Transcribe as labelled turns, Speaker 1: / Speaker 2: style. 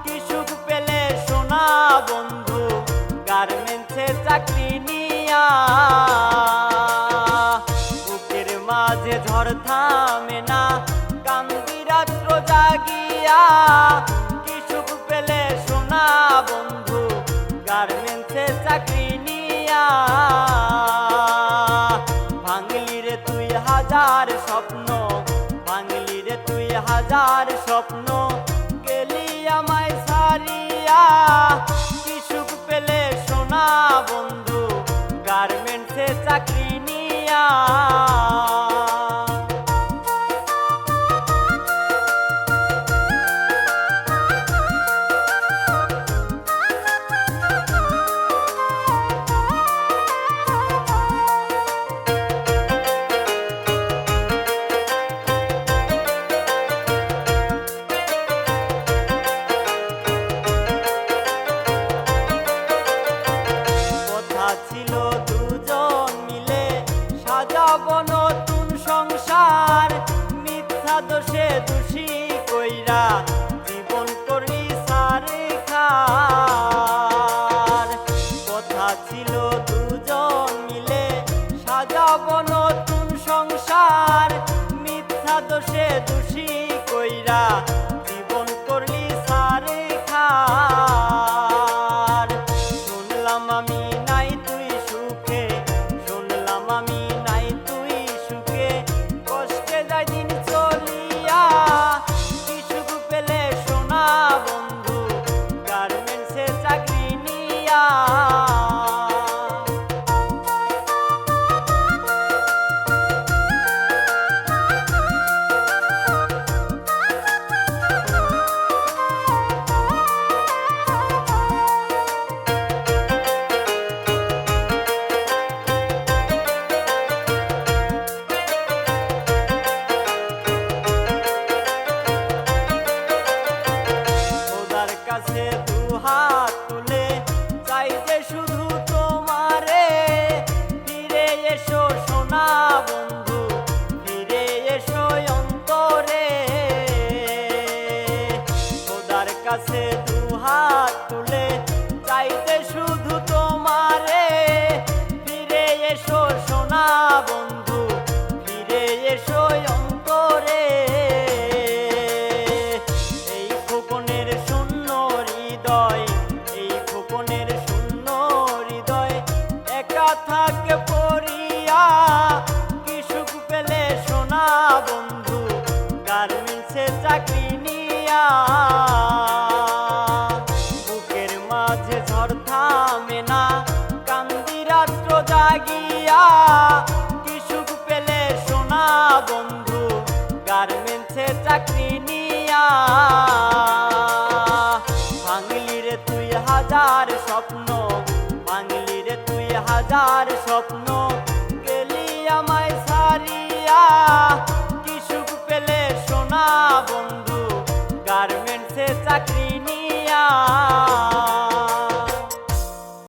Speaker 1: কি সুখ পেলে সোনা বন্ধু গার্মেন্টসে চাকরি নিয়া। বুকের মাঝে ঝড় থামে না কান্দি রাত্র জাগিয়া। কি সুখ পেলে সোনা বন্ধু গার্মেন্টসে চাকরি নিয়া। ভাঙলি রে তুই হাজার স্বপ্ন, ভাঙলি রে তুই হাজার স্বপ্ন, গেলি আমায় ছাড়িয়া। কি সুখ পেলে সোনা বন্ধু গার্মেন্টসে চাকরি নিয়া। ছিল দুজন মিলে সাজাবো নতুন সংসার, মিথ্যা দোষে দোষী কইরা জীবন করি সারে খার। কথা ছিল দুজন মিলে সাজাবো নতুন সংসার, মিথ্যা দোষে দোষী কইরা জীবন করলি সারে খার। শুনলাম আমি নাই তুই সুখে, শুনলাম আমি নাই তুই সুখে, কষ্টে যায় দিন চলিয়া। কি সুখ পেলে সোনা বন্ধু গার্মেন্টসে চাকরি নিয়া। কাছে দুহাত তুলে চাই যে শুধু তোমারে, ফিরে এসো সোনা বন্ধু ফিরে এসো অন্তরে। খোদার কাছে দুহাত তুলে চাই যে শুধু তোমারে, ফিরে এসো সোনা বন্ধু ফিরে এসো অন্তরে। এই খোকনের শূন্য হৃদয়, এই খোকনের শূন্য হৃদয় একা থাকে পড়িয়া। কি সুখ পেলে সোনা বন্ধু গার্মেন্টসে চাকরি নিয়া। বুকের মাঝে ঝড় থামে না কান্দি রাত্র জাগিয়া। কি সুখ পেলে সোনা বন্ধু গার্মেন্টসে চাকরি নিয়া। ভাঙলি রে তুই হাজার স্বপ্ন, ভাঙলি রে তুই হাজার স্বপ্ন, গেলি আমায় ছাড়িয়া। কি সুখ পেলে সোনা বন্ধু গার্মেন্টসে চাকরি নিয়া।